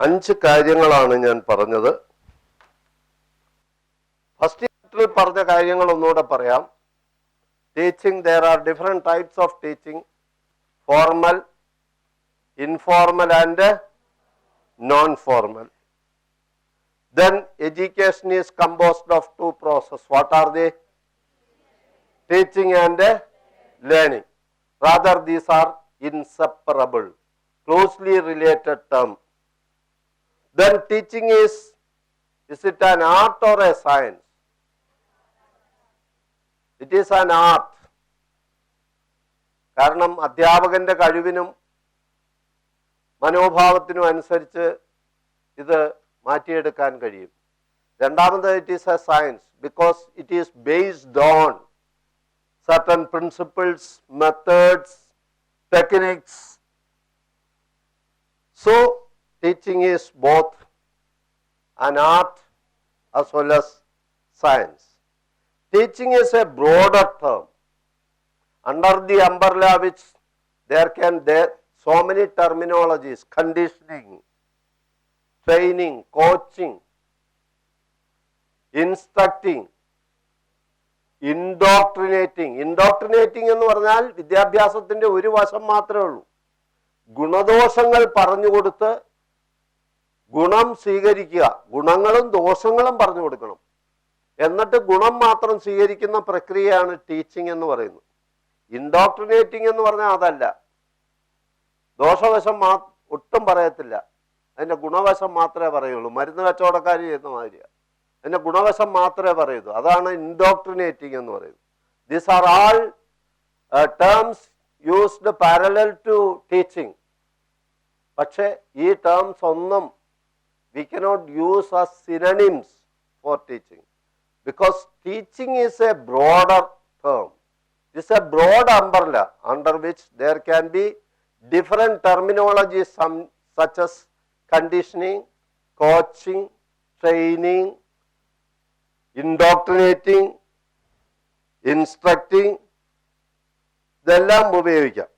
5 കാര്യങ്ങളാണ് ഞാൻ പറഞ്ഞത്. ഫസ്റ്റ് യൂണിറ്റിൽ പറഞ്ഞ കാര്യങ്ങൾ ഒന്നുകൂടെ പറയാം. Teaching, there are different types of teaching: formal, informal and non-formal. Then education is composed of 2 processes. What are they? Teaching and learning. Rather, these are inseparable, closely related terms. Then teaching is it an art or a science? It is an art. കാരണം അധ്യാപകന്റെ കഴിവിനും മനോഭാവത്തിനും അനുസരിച്ച് ഇത് മാറ്റിയെടുക്കാൻ കഴിയും. രണ്ടാമത്, it is A science because it is based on certain principles, methods, techniques. So teaching is both an art as well as science. Teaching is a broader term. Under the umbrella which there so many terminologies: conditioning, training, coaching, instructing, indoctrinating. Indoctrinating എന്ന് പറഞ്ഞാൽ വിദ്യാഭ്യാസത്തിന്റെ ഒരു വശം മാത്രമേ ഉള്ളൂ. ഗുണദോഷങ്ങൾ പറഞ്ഞു കൊടുത്ത് ഗുണം സ്വീകരിക്കുക, ഗുണങ്ങളും ദോഷങ്ങളും പറഞ്ഞു കൊടുക്കണം, എന്നിട്ട് ഗുണം മാത്രം സ്വീകരിക്കുന്ന പ്രക്രിയയാണ് ടീച്ചിങ് എന്ന് പറയുന്നത്. ഇൻഡോക്ട്രിനേറ്റിംഗ് എന്ന് പറഞ്ഞാൽ അതല്ല, ദോഷവശം ഒട്ടും പറയത്തില്ല, അതിന്റെ ഗുണവശം മാത്രമേ പറയുള്ളൂ. മരുന്ന് കച്ചവടക്കാർ ചെയ്യുന്ന മാതിരിയാണ്, അതിന്റെ ഗുണവശം മാത്രമേ പറയൂ. അതാണ് ഇൻഡോക്ട്രിനേറ്റിംഗ് എന്ന് പറയുന്നത്. These are all terms used parallel to teaching. പക്ഷെ ഈ ടേംസ് ഒന്നും we cannot use as synonyms for teaching, because teaching is a broader term. It is a broad umbrella under which there can be different terminologies, such as conditioning, coaching, training, indoctrinating, instructing. ഇതെല്ലാം ഉപയോഗിക്കാം.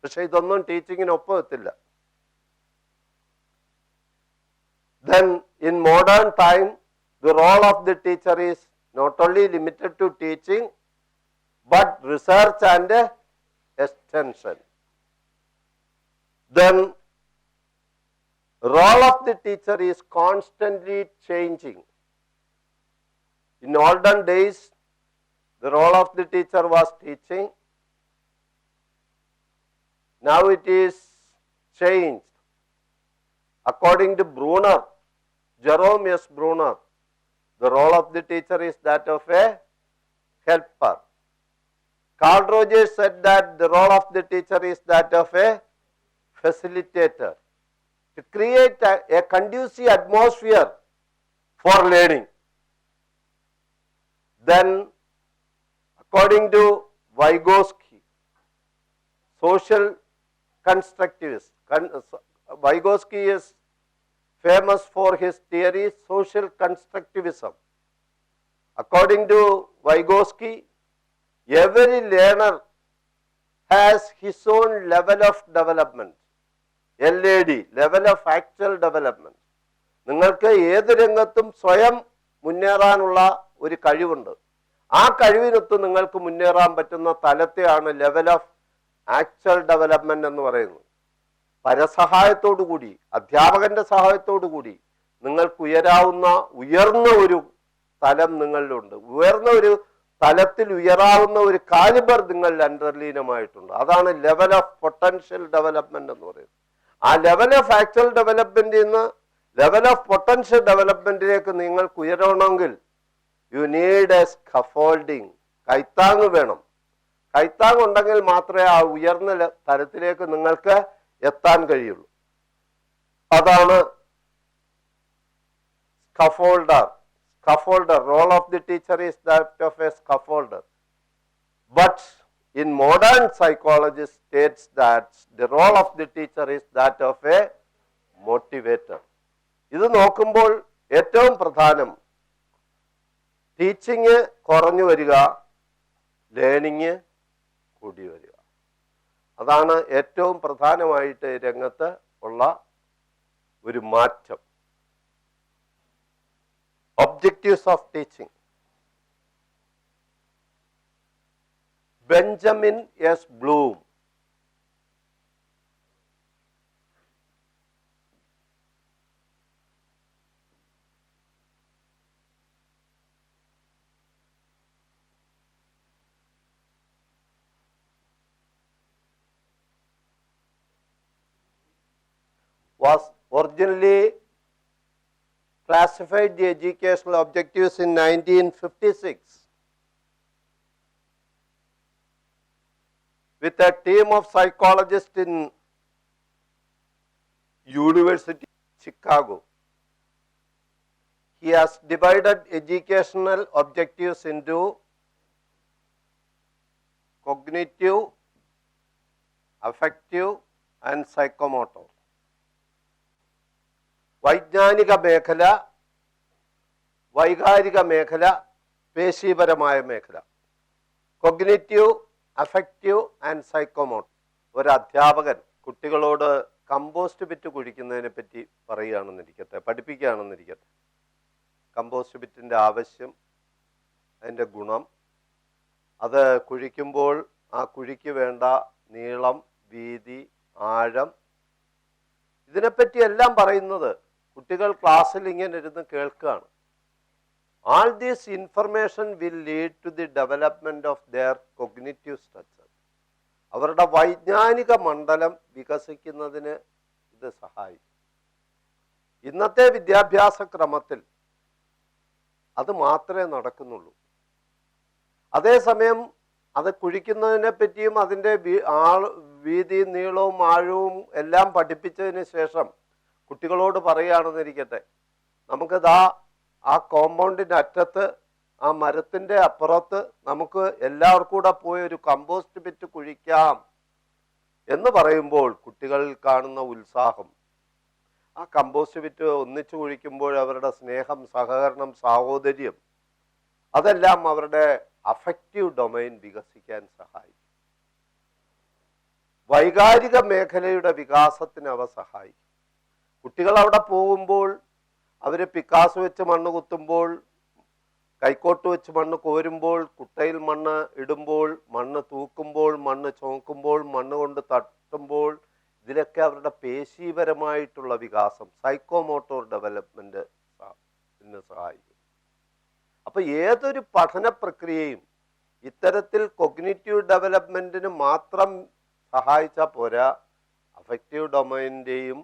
പക്ഷെ ഇതൊന്നും ടീച്ചിങ്ങിനൊപ്പം എത്തില്ല. Then in modern time, the role of the teacher is not only limited to teaching, but research and extension. Then role of the teacher is constantly changing. In olden days, the role of the teacher was teaching. Now it is changed. According to Bruner, Jerome S. Bruner, the role of the teacher is that of a helper. Carl Rogers said that the role of the teacher is that of a facilitator, to create a conducive atmosphere for learning. Then, according to Vygotsky, social constructivist, Vygotsky is famous for his theory, social constructivism. According to Vygotsky, every learner has his own level of development, LAD, level of actual development. നിങ്ങൾക്ക് ഏത് രംഗത്തും സ്വയം മുന്നേറാനുള്ള ഒരു കഴിവുണ്ട്. ആ കഴിവിനൊത്ത് നിങ്ങൾക്ക് മുന്നേറാൻ പറ്റുന്ന തലത്തെയാണ് ലെവൽ ഓഫ് ആക്ച്വൽ ഡെവലപ്മെന്റ് എന്ന് പറയുന്നത്. പരസഹായത്തോടുകൂടി, അധ്യാപകന്റെ സഹായത്തോടുകൂടി നിങ്ങൾക്ക് ഉയർന്ന ഒരു തലം നിങ്ങളിലുണ്ട്. ഉയർന്ന ഒരു തലത്തിൽ ഉയരാവുന്ന ഒരു കാലിബർ നിങ്ങളിൽ അന്തർലീനമായിട്ടുണ്ട്. അതാണ് ലെവൽ ഓഫ് പൊട്ടൻഷ്യൽ ഡെവലപ്മെന്റ് എന്ന് പറയുന്നത്. ആ ലെവൽ ഓഫ് ആക്ച്വൽ ഡെവലപ്മെന്റിൽ നിന്ന് ലെവൽ ഓഫ് പൊട്ടൻഷ്യൽ ഡെവലപ്മെന്റിലേക്ക് നിങ്ങൾക്ക് ഉയരണമെങ്കിൽ യു നീഡ് എ സ്കഫോൾഡിങ്, കൈത്താങ് വേണം. കൈത്താങ് ഉണ്ടെങ്കിൽ മാത്രമേ ആ ഉയർന്ന തലത്തിലേക്ക് നിങ്ങൾക്ക് എത്താൻ കഴിയുള്ളൂ. അതാണ് scaffolder. Role of the teacher is that of a scaffolder. But in modern psychology states that the role of the teacher is that of a motivator. ഇത് നോക്കുമ്പോൾ ഏറ്റവും പ്രധാനം ടീച്ചിങ് കുറഞ്ഞു വരിക, ലേണിങ് കൂടി വരിക. അതാണ് ഏറ്റവും പ്രധാനമായിട്ട് രംഗത്ത് ഉള്ള ഒരു മാറ്റം. Objectives of teaching. Benjamin S Bloom was originally classified the educational objectives in 1956 with a team of psychologists in University of Chicago. He has divided educational objectives into cognitive, affective and psychomotor. വൈജ്ഞാനിക മേഖല, വൈകാരിക മേഖല, പേശീപരമായ മേഖല. Cognitive, affective and psychomotor. ഒരു അധ്യാപകൻ കുട്ടികളോട് compost bit കുഴിക്കുന്നതിനെ പറ്റി പറയുകയാണെന്നിരിക്കട്ടെ, പഠിപ്പിക്കുകയാണെന്നിരിക്കട്ടെ. Compost ബിറ്റിൻ്റെ ആവശ്യം, അതിൻ്റെ ഗുണം, അത് കുഴിക്കുമ്പോൾ ആ കുഴിക്ക് വേണ്ട നീളം, വീതി, ആഴം, ഇതിനെപ്പറ്റി എല്ലാം പറയുന്നത് കുട്ടികൾ ക്ലാസ്സിൽ ഇങ്ങനെ ഇരുന്ന് കേൾക്കുകയാണ്. All this information will lead to the development of their cognitive structure. അവരുടെ വൈജ്ഞാനിക മണ്ഡലം വികസിക്കുന്നതിന് ഇത് സഹായിക്കും. ഇന്നത്തെ വിദ്യാഭ്യാസ ക്രമത്തിൽ അത് മാത്രമേ നടക്കുന്നുള്ളൂ. അതേസമയം അത് കുഴിക്കുന്നതിനെ പറ്റിയും അതിൻ്റെ വീതിയും നീളവും ആഴവും എല്ലാം പഠിപ്പിച്ചതിന് ശേഷം കുട്ടികളോട് പറയുകയാണെന്നിരിക്കട്ടെ, നമുക്കിതാ ആ കോമ്പൗണ്ടിൻ്റെ അറ്റത്ത്, ആ മരത്തിൻ്റെ അപ്പുറത്ത് നമുക്ക് എല്ലാവർക്കും കൂടെ പോയി ഒരു കമ്പോസ്റ്റ് ബിറ്റ് കുഴിക്കാം എന്ന് പറയുമ്പോൾ കുട്ടികളിൽ കാണുന്ന ഉത്സാഹം, ആ കമ്പോസ്റ്റ് ബിറ്റ് ഒന്നിച്ചു കുഴിക്കുമ്പോൾ അവരുടെ സ്നേഹം, സഹകരണം, സാഹോദര്യം, അതെല്ലാം അവരുടെ അഫക്റ്റീവ് ഡൊമൈൻ വികസിക്കാൻ സഹായിക്കും. വൈകാരിക മേഖലയുടെ വികാസത്തിന് അവ സഹായിക്കും. കുട്ടികൾ അവിടെ പോകുമ്പോൾ അവർ പിക്കാസ് വെച്ച് മണ്ണ് കുത്തുമ്പോൾ, കൈക്കോട്ട് വെച്ച് മണ്ണ് കോരുമ്പോൾ, കുട്ടയിൽ മണ്ണ് ഇടുമ്പോൾ, മണ്ണ് തൂക്കുമ്പോൾ, മണ്ണ് ചുമക്കുമ്പോൾ, മണ്ണ് കൊണ്ട് തട്ടുമ്പോൾ, ഇതിലൊക്കെ അവരുടെ പേശീപരമായിട്ടുള്ള വികാസം, സൈക്കോമോട്ടോർ ഡെവലപ്മെന്റ് സഹായിക്കും. അപ്പൊ ഏതൊരു പഠന പ്രക്രിയയും ഇത്തരത്തിൽ കൊഗ്നിറ്റീവ് ഡെവലപ്മെന്റിന് മാത്രം സഹായിച്ചാൽ പോരാ, അഫക്റ്റീവ് ഡൊമൈൻ്റെയും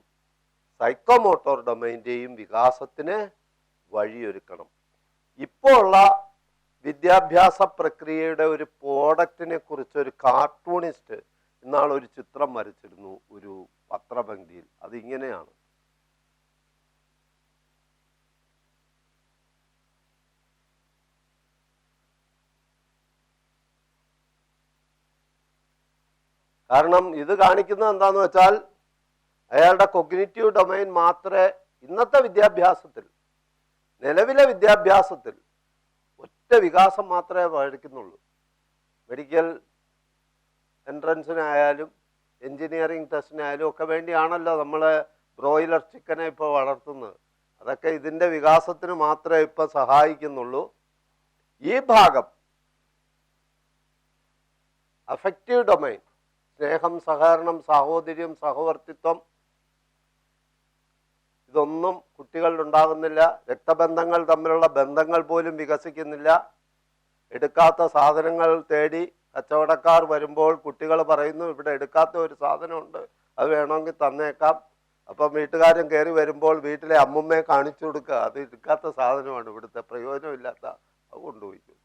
സൈക്കോമോട്ടോർ ഡൊമൈൻ്റെയും വികാസത്തിന് വഴിയൊരുക്കണം. ഇപ്പോൾ ഉള്ള വിദ്യാഭ്യാസ പ്രക്രിയയുടെ ഒരു പ്രോഡക്റ്റിനെ കുറിച്ച് ഒരു കാർട്ടൂണിസ്റ്റ് ഇന്നാളൊരു ചിത്രം വരച്ചിരുന്നു ഒരു പത്രപംക്തിയിൽ. അതിങ്ങനെയാണ്: കാരണം ഇത് കാണിക്കുന്നത് എന്താന്ന് വെച്ചാൽ അയാളുടെ കൊഗ്നിറ്റീവ് ഡൊമൈൻ മാത്രമേ ഇന്നത്തെ വിദ്യാഭ്യാസത്തിൽ, നിലവിലെ വിദ്യാഭ്യാസത്തിൽ ഒറ്റ വികാസം മാത്രമേ പഠിക്കുന്നുള്ളൂ. മെഡിക്കൽ എൻട്രൻസിനായാലും എൻജിനീയറിംഗ് ടെസ്റ്റിനായാലും ഒക്കെ വേണ്ടിയാണല്ലോ നമ്മൾ ബ്രോയിലർ ചിക്കനെ ഇപ്പോൾ വളർത്തുന്നത്. അതൊക്കെ ഇതിൻ്റെ വികാസത്തിന് മാത്രമേ ഇപ്പം സഹായിക്കുന്നുള്ളൂ. ഈ ഭാഗം അഫക്റ്റീവ് ഡൊമൈൻ, സ്നേഹം, സഹകരണം, സാഹോദര്യം, സഹവർത്തിത്വം, ഇതൊന്നും കുട്ടികളിൽ ഉണ്ടാകുന്നില്ല. രക്തബന്ധങ്ങൾ തമ്മിലുള്ള ബന്ധങ്ങൾ പോലും വികസിക്കുന്നില്ല. എടുക്കാത്ത സാധനങ്ങൾ തേടി കച്ചവടക്കാർ വരുമ്പോൾ കുട്ടികൾ പറയുന്നു, ഇവിടെ എടുക്കാത്ത ഒരു സാധനമുണ്ട്, അത് വേണമെങ്കിൽ തന്നേക്കാം. അപ്പം വീട്ടുകാരൻ കയറി വരുമ്പോൾ വീട്ടിലെ അമ്മുമ്മയെ കാണിച്ചു കൊടുക്കുക, അത് എടുക്കാത്ത സാധനമാണ്, ഇവിടുത്തെ പ്രയോജനമില്ലാത്ത, അത് കൊണ്ടുപോയിക്കും.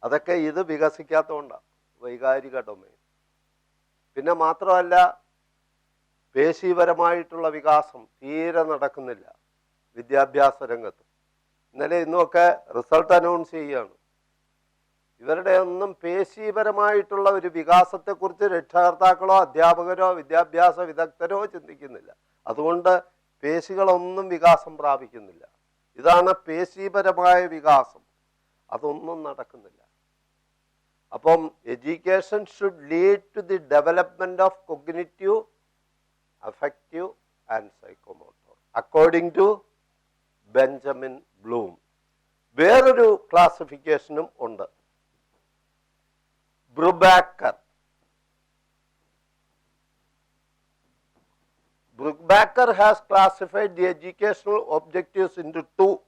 അതൊക്കെ ഇത് വികസിക്കാത്തതുകൊണ്ടാണ്, വൈകാരിക ഡൊമൈൻ. പിന്നെ മാത്രമല്ല, പേശീപരമായിട്ടുള്ള വികാസം തീരെ നടക്കുന്നില്ല വിദ്യാഭ്യാസ രംഗത്ത്. ഇന്നലെ ഇന്നുമൊക്കെ റിസൾട്ട് അനൗൺസ് ചെയ്യുകയാണ്. ഇവരുടെ ഒന്നും പേശീപരമായിട്ടുള്ള ഒരു വികാസത്തെക്കുറിച്ച് രക്ഷകർത്താക്കളോ അധ്യാപകരോ വിദ്യാഭ്യാസ വിദഗ്ധരോ ചിന്തിക്കുന്നില്ല. അതുകൊണ്ട് പേശികളൊന്നും വികാസം പ്രാപിക്കുന്നില്ല. ഇതാണ് പേശീപരമായ വികാസം. അതൊന്നും നടക്കുന്നില്ല. അപ്പം education should lead to the development of cognitive, affective and psychomotor, according to Benjamin Bloom. വേറൊരു ക്ലാസിഫിക്കേഷനും ഉണ്ട്, ബ്രുബാക്കർ. Brubaker has classified the educational objectives into two.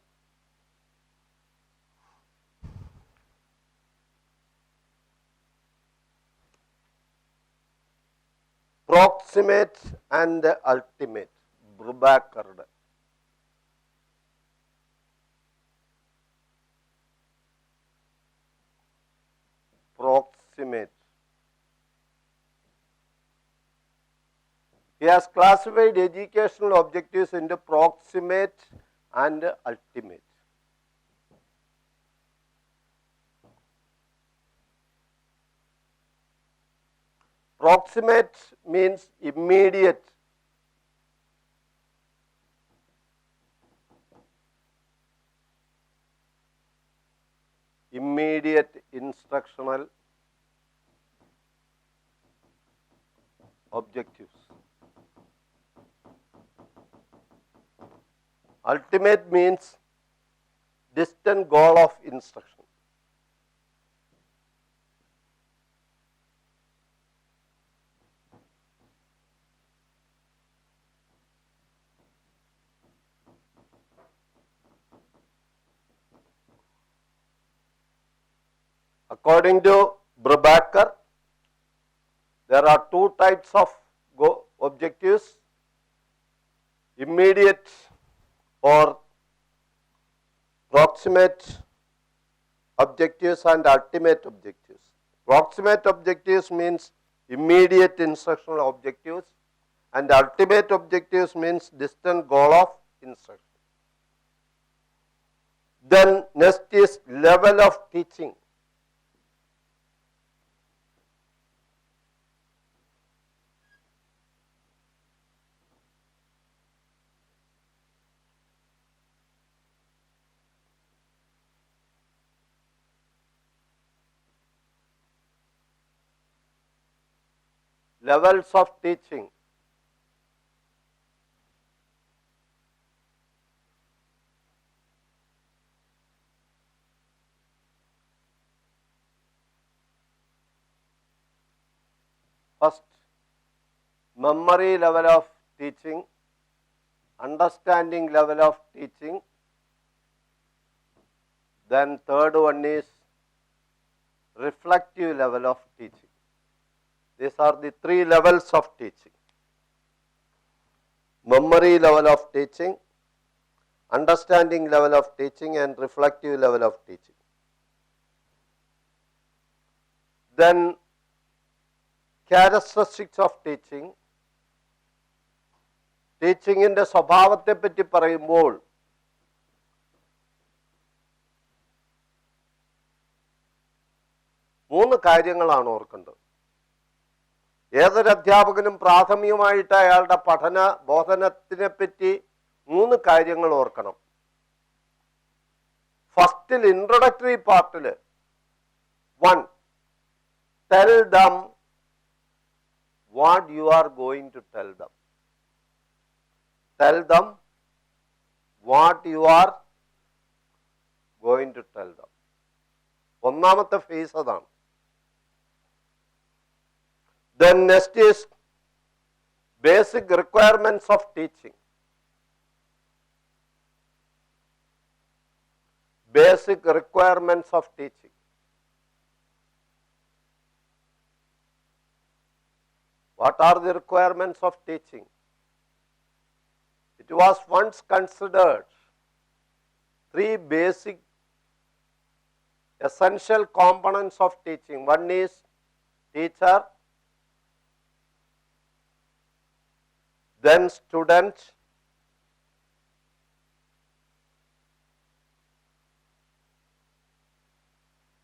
Proximate and ultimate. Brubaker. Proximate. He has classified educational objectives into proximate and ultimate. Proximate means immediate. Immediate instructional objectives. Ultimate means distant goal of instruction. According to Brubaker, there are two types of objectives: immediate or proximate objectives and ultimate objectives. Proximate objectives means immediate instructional objectives, and ultimate objectives means distant goal of instruction. Then next is level of teaching. Levels of teaching. First, memory level of teaching, understanding level of teaching. Then third one is reflective level of teaching. These are the three levels of teaching: memory level of teaching, understanding level of teaching, and reflective level of teaching. Then characteristics of teaching. ടീച്ചിങ്ങിൻ്റെ സ്വഭാവത്തെ പറ്റി പറയുമ്പോൾ മൂന്ന് കാര്യങ്ങളാണ് ഓർക്കേണ്ടത്. ഏതൊരു അധ്യാപകനും പ്രാഥമികമായിട്ട് അയാളുടെ പഠന ബോധനത്തിനെ പറ്റി മൂന്ന് കാര്യങ്ങൾ ഓർക്കണം. ഫസ്റ്റിൽ ഇൻട്രൊഡക്ടറി പാർട്ടിൽ 1, tell them what you are going to tell them. Tell them what you are going to tell them. ഒന്നാമത്തെ ഫേസ് അതാണ്. Then next is basic requirements of teaching. Basic requirements of teaching. What are the requirements of teaching? It was once considered 3 basic essential components of teaching. One is teacher, then student,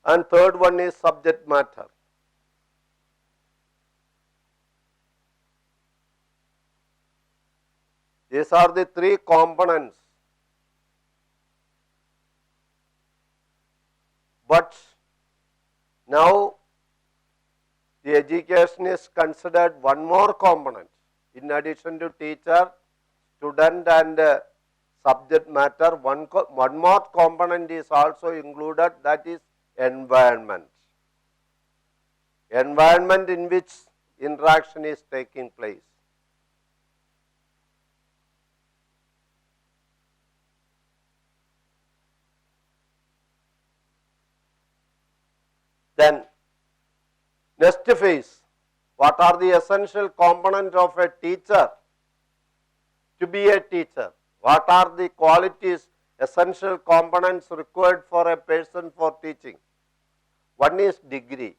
and third one is subject matter. These are the 3 components. But now the education is considered one more component. In addition to teacher, student and subject matter. One more component is also included, that is environment. Environment in which interaction is taking place. Then next phase, what are the essential components of a teacher to be a teacher? What are the qualities, essential components required for a person for teaching? One is degree.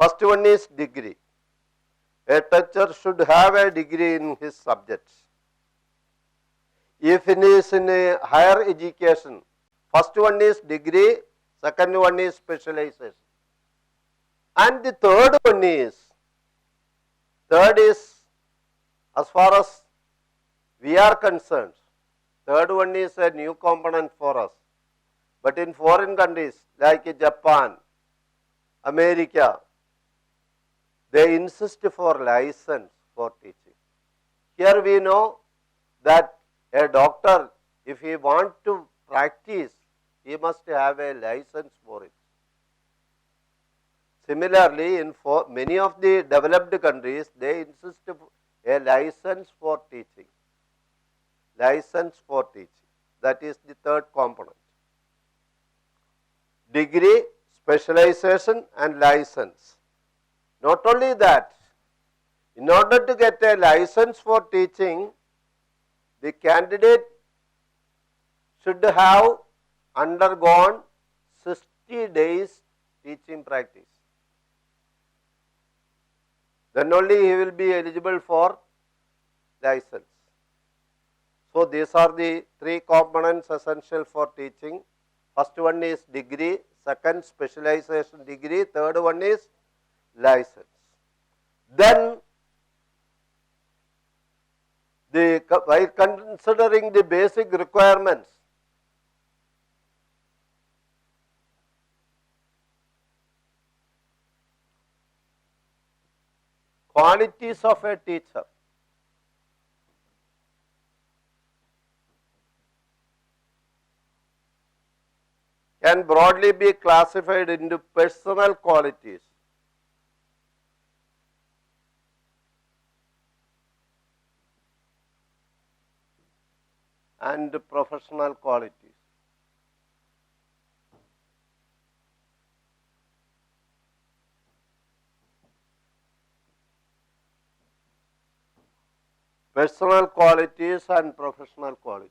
First one is degree. A teacher should have a degree in his subjects. If he is in a higher education, first one is degree, second one is specialization. And the third is, as far as we are concerned, third one is a new component for us. But in foreign countries like Japan, America, they insist for license for teaching. Here we know that a doctor, if he wants to practice, he must have a license for it. Similarly, in many of the developed countries, they insist a license for teaching. License for teaching. That is the third component. Degree, specialization and license. Not only that, in order to get a license for teaching, the candidate should have undergone 60 days teaching practice. Then only he will be eligible for license. So these are the three components essential for teaching. First one is degree, second specialization degree, third one is license. Then by considering the basic requirements, qualities of a teacher. Can broadly be classified into personal qualities, and professional qualities. Personal qualities and professional qualities.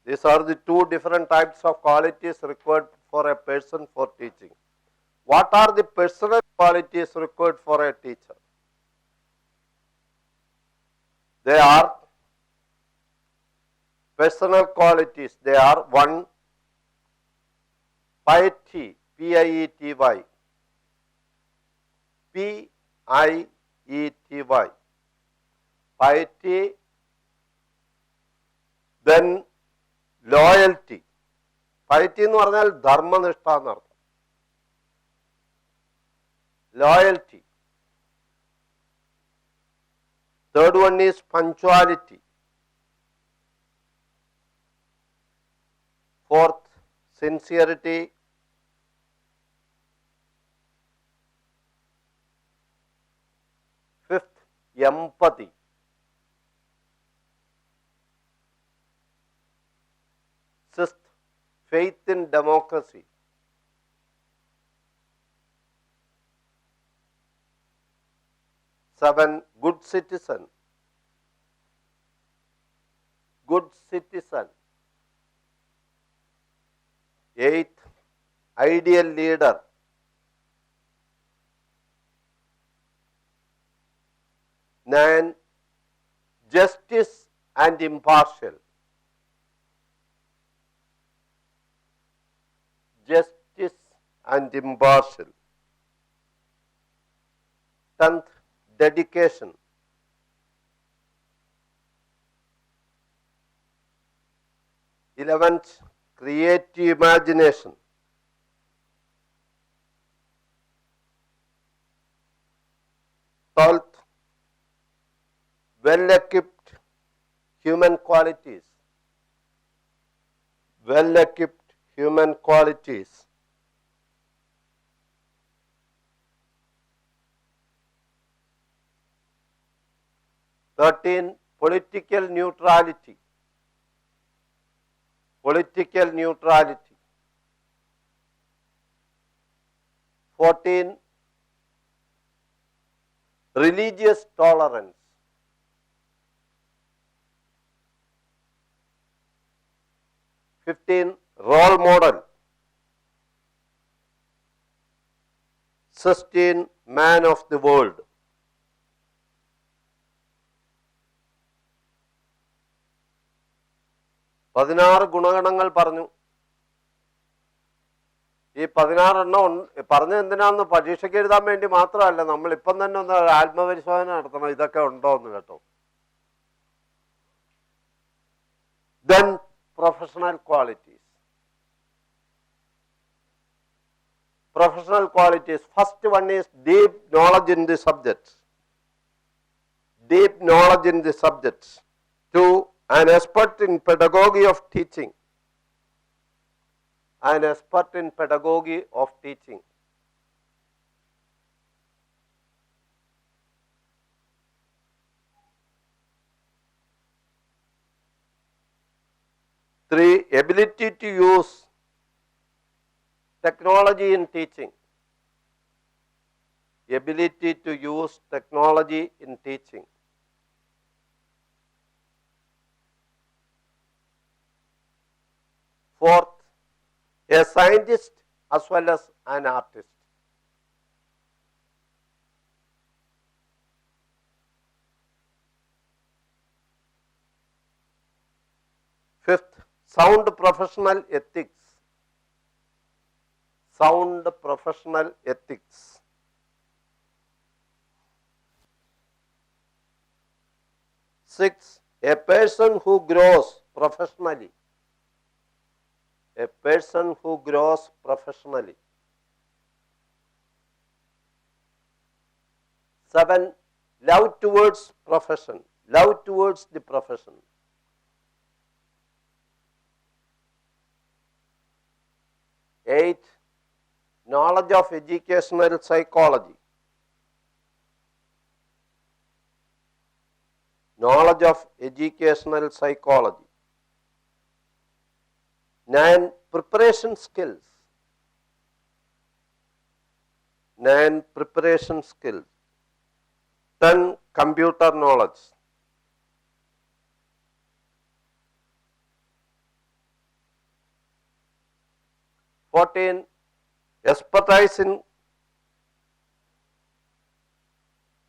These are the two different types of qualities required for a person for teaching. What are the personal qualities required for a teacher? They are personal qualities. They are: one, piety, P-I-E-T-Y, P-I-E-T-Y, piety. Then loyalty. Piety എന്ന് പറഞ്ഞാൽ ധർമ്മനിഷ്ഠ എന്നർത്ഥം. Loyalty. Third one is punctuality. Fourth, sincerity. Fifth, empathy. Sixth, faith in democracy. Seven, good citizen. Good citizen. Eighth, ideal leader. Nine, justice and impartial. Justice and impartial. 10th, dedication. 11th, creative imagination. 12th, well-equipped human qualities. Well-equipped human qualities. Thirteen, political neutrality. Political neutrality. 14, religious tolerance. 15, role model. 16, man of the world. പതിനാറ് ഗുണഗണങ്ങൾ പറഞ്ഞു. ഈ 16 പറഞ്ഞ എന്തിനാന്ന് പരീക്ഷയ്ക്ക് എഴുതാൻ വേണ്ടി മാത്രമല്ല, നമ്മൾ ഇപ്പം തന്നെ ഒന്ന് ആത്മപരിശോധന നടത്തണം, ഇതൊക്കെ ഉണ്ടോ എന്ന് കേട്ടോ. Then professional qualities. Professional qualities. First one is deep knowledge in the subject. Deep knowledge in the subject. 2, an expert in pedagogy of teaching. An expert in pedagogy of teaching. 3, ability to use technology in teaching. Ability to use technology in teaching. 4th, a scientist as well as an artist. 5th, sound professional ethics. Sound professional ethics. 6th, a person who grows professionally. A person who grows professionally. 7, love towards profession. Love towards the profession. 8, knowledge of educational psychology. Knowledge of educational psychology. 9, preparation skills. 9, preparation skills. 10, computer knowledge. 14, expertise in.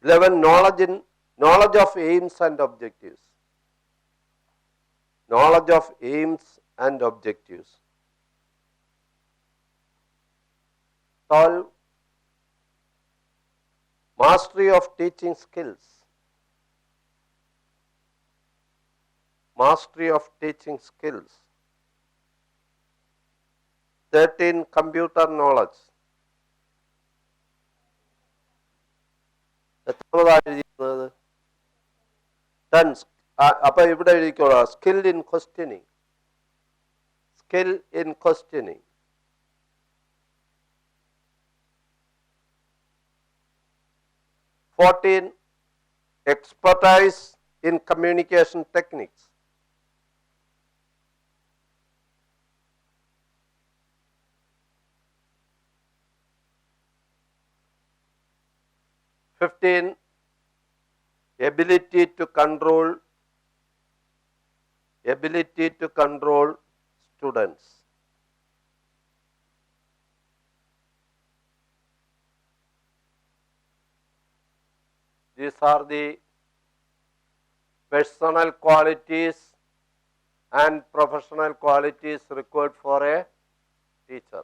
11, knowledge of aims and objectives. Knowledge of aims and objectives. 12, mastery of teaching skills. Mastery of teaching skills. 13, computer knowledge. എത്രതാണ് എഴുതിയിരുന്നത്? 10. അപ്പൊ ഇവിടെ എഴുതിക്കോളാം, skill in questioning. Skill in questioning. 14, expertise in communication techniques. 15, ability to control students. These are the personal qualities and professional qualities required for a teacher.